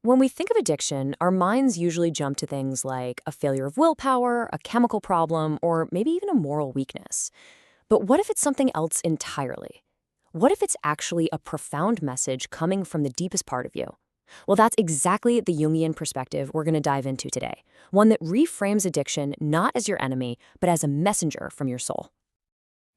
When we think of addiction, our minds usually jump to things like a failure of willpower, a chemical problem, or maybe even a moral weakness. But what if it's something else entirely? What if it's actually a profound message coming from the deepest part of you? Well, that's exactly the Jungian perspective we're going to dive into today. One that reframes addiction not as your enemy, but as a messenger from your soul.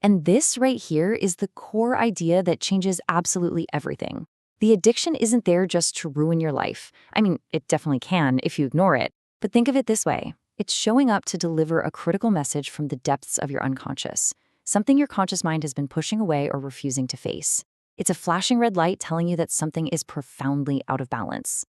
And this right here is the core idea that changes absolutely everything. The addiction isn't there just to ruin your life. I mean, it definitely can if you ignore it. But think of it this way. It's showing up to deliver a critical message from the depths of your unconscious, something your conscious mind has been pushing away or refusing to face. It's a flashing red light telling you that something is profoundly out of balance.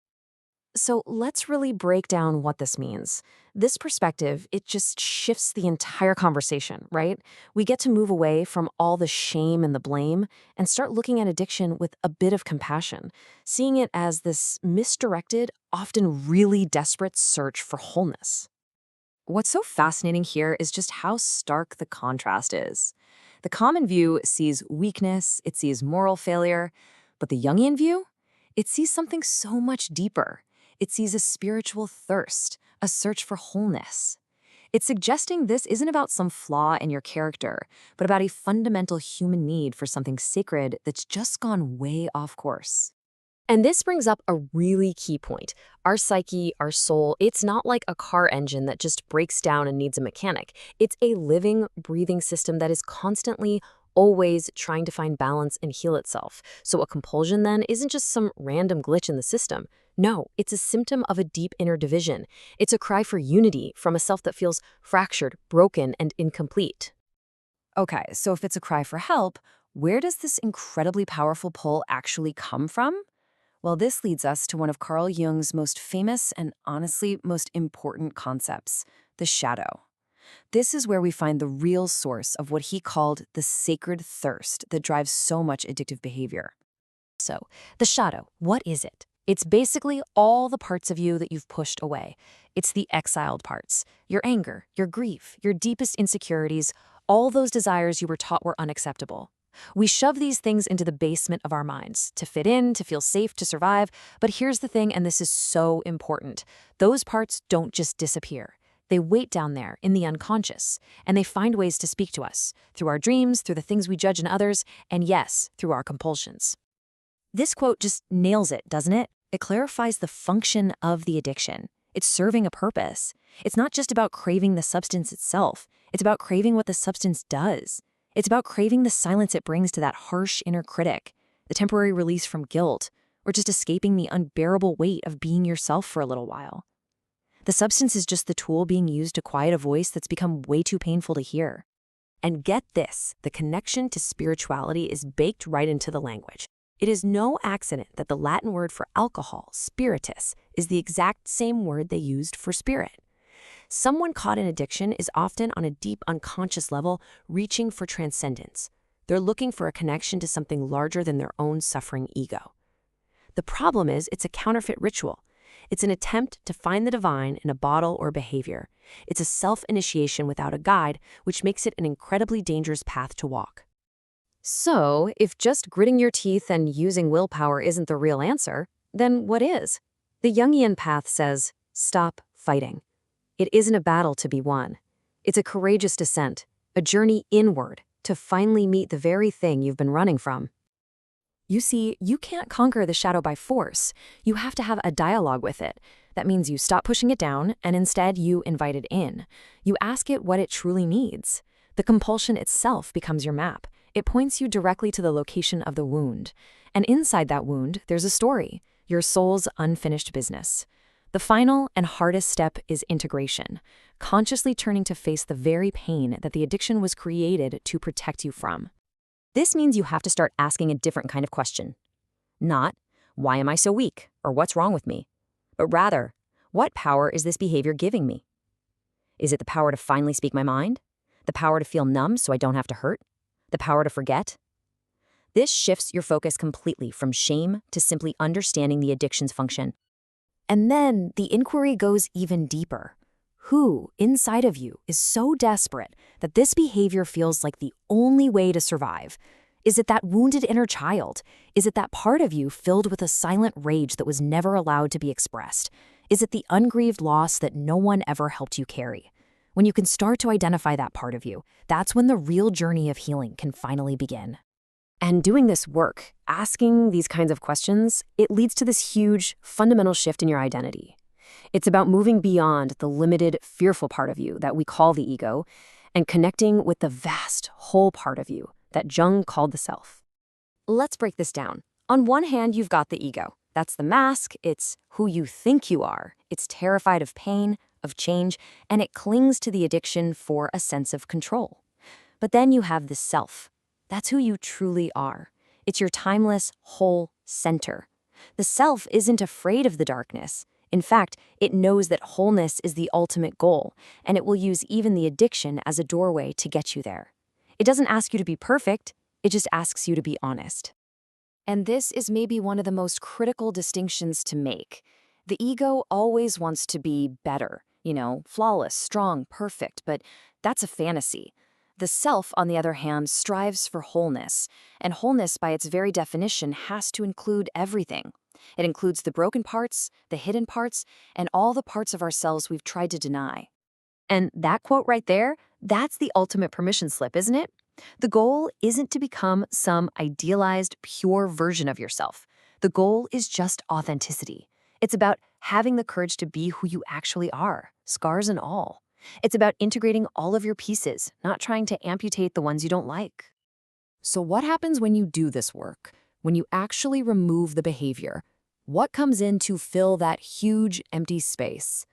So let's really break down what this means. This perspective, it just shifts the entire conversation, right? We get to move away from all the shame and the blame and start looking at addiction with a bit of compassion, seeing it as this misdirected, often really desperate search for wholeness. What's so fascinating here is just how stark the contrast is. The common view sees weakness, it sees moral failure, but the Jungian view, it sees something so much deeper. It sees a spiritual thirst, a search for wholeness. It's suggesting this isn't about some flaw in your character, but about a fundamental human need for something sacred that's just gone way off course. And this brings up a really key point. Our psyche, our soul, it's not like a car engine that just breaks down and needs a mechanic. It's a living, breathing system that is constantly, always trying to find balance and heal itself. So a compulsion then isn't just some random glitch in the system. No, it's a symptom of a deep inner division. It's a cry for unity from a self that feels fractured, broken, and incomplete. Okay, so if it's a cry for help, where does this incredibly powerful pull actually come from? Well, this leads us to one of Carl Jung's most famous and honestly most important concepts, the shadow. This is where we find the real source of what he called the sacred thirst that drives so much addictive behavior. So, the shadow, what is it? It's basically all the parts of you that you've pushed away. It's the exiled parts, your anger, your grief, your deepest insecurities, all those desires you were taught were unacceptable. We shove these things into the basement of our minds to fit in, to feel safe, to survive. But here's the thing, and this is so important. Those parts don't just disappear. They wait down there in the unconscious, and they find ways to speak to us, through our dreams, through the things we judge in others, and yes, through our compulsions. This quote just nails it, doesn't it? It clarifies the function of the addiction. It's serving a purpose. It's not just about craving the substance itself. It's about craving what the substance does. It's about craving the silence it brings to that harsh inner critic, the temporary release from guilt, or just escaping the unbearable weight of being yourself for a little while. The substance is just the tool being used to quiet a voice that's become way too painful to hear. And get this, the connection to spirituality is baked right into the language. It is no accident that the Latin word for alcohol, spiritus, is the exact same word they used for spirit. Someone caught in addiction is often on a deep unconscious level reaching for transcendence. They're looking for a connection to something larger than their own suffering ego. The problem is it's a counterfeit ritual. It's an attempt to find the divine in a bottle or behavior. It's a self-initiation without a guide, which makes it an incredibly dangerous path to walk. So, if just gritting your teeth and using willpower isn't the real answer, then what is? The Jungian path says, stop fighting. It isn't a battle to be won. It's a courageous descent, a journey inward to finally meet the very thing you've been running from. You see, you can't conquer the shadow by force. You have to have a dialogue with it. That means you stop pushing it down and instead you invite it in. You ask it what it truly needs. The compulsion itself becomes your map. It points you directly to the location of the wound. And inside that wound, there's a story, your soul's unfinished business. The final and hardest step is integration, consciously turning to face the very pain that the addiction was created to protect you from. This means you have to start asking a different kind of question. Not, why am I so weak, or what's wrong with me? But rather, what power is this behavior giving me? Is it the power to finally speak my mind? The power to feel numb so I don't have to hurt? The power to forget? This shifts your focus completely from shame to simply understanding the addiction's function. And then the inquiry goes even deeper. Who inside of you is so desperate that this behavior feels like the only way to survive? Is it that wounded inner child? Is it that part of you filled with a silent rage that was never allowed to be expressed? Is it the ungrieved loss that no one ever helped you carry? When you can start to identify that part of you, that's when the real journey of healing can finally begin. And doing this work, asking these kinds of questions, it leads to this huge, fundamental shift in your identity. It's about moving beyond the limited, fearful part of you that we call the ego and connecting with the vast, whole part of you that Jung called the self. Let's break this down. On one hand, you've got the ego. That's the mask. It's who you think you are. It's terrified of pain, of change, and it clings to the addiction for a sense of control. But then you have the self. That's who you truly are. It's your timeless, whole center. The self isn't afraid of the darkness. In fact, it knows that wholeness is the ultimate goal, and it will use even the addiction as a doorway to get you there. It doesn't ask you to be perfect, it just asks you to be honest. And this is maybe one of the most critical distinctions to make. The ego always wants to be better, flawless, strong, perfect, but that's a fantasy. The self, on the other hand, strives for wholeness, and wholeness by its very definition has to include everything. It includes the broken parts, the hidden parts, and all the parts of ourselves we've tried to deny. And that quote right there, that's the ultimate permission slip, isn't it? The goal isn't to become some idealized, pure version of yourself. The goal is just authenticity. It's about having the courage to be who you actually are, scars and all. It's about integrating all of your pieces, not trying to amputate the ones you don't like. So what happens when you do this work? When you actually remove the behavior? What comes in to fill that huge, empty space?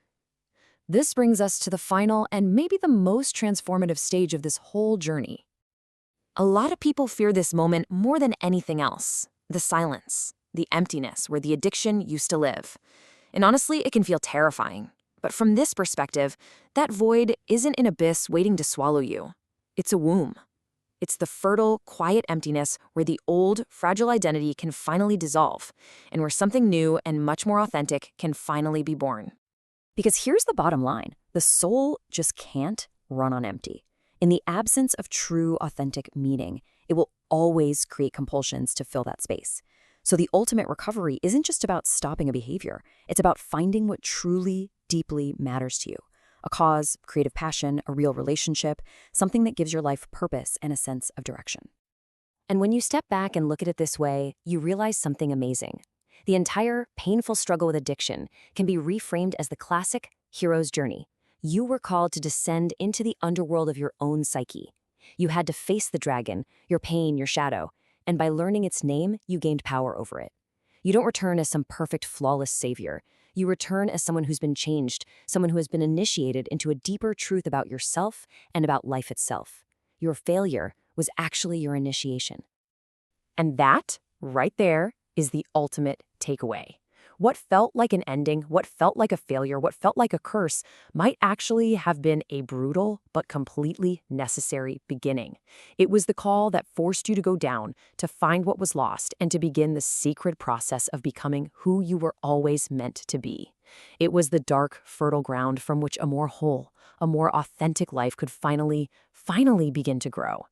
This brings us to the final and maybe the most transformative stage of this whole journey. A lot of people fear this moment more than anything else, the silence, the emptiness where the addiction used to live. And honestly, it can feel terrifying. But from this perspective, that void isn't an abyss waiting to swallow you. It's a womb. It's the fertile, quiet emptiness where the old, fragile identity can finally dissolve, and where something new and much more authentic can finally be born. Because here's the bottom line. The soul just can't run on empty. In the absence of true, authentic meaning, it will always create compulsions to fill that space. So the ultimate recovery isn't just about stopping a behavior. It's about finding what truly, deeply matters to you. A cause, creative passion, a real relationship, something that gives your life purpose and a sense of direction. And when you step back and look at it this way, you realize something amazing. The entire painful struggle with addiction can be reframed as the classic hero's journey. You were called to descend into the underworld of your own psyche. You had to face the dragon, your pain, your shadow, and by learning its name, you gained power over it. You don't return as some perfect, flawless savior. You return as someone who's been changed, someone who has been initiated into a deeper truth about yourself and about life itself. Your failure was actually your initiation. And that, right there, is the ultimate takeaway. What felt like an ending, what felt like a failure, what felt like a curse might actually have been a brutal but completely necessary beginning. It was the call that forced you to go down, to find what was lost, and to begin the sacred process of becoming who you were always meant to be. It was the dark, fertile ground from which a more whole, a more authentic life could finally begin to grow.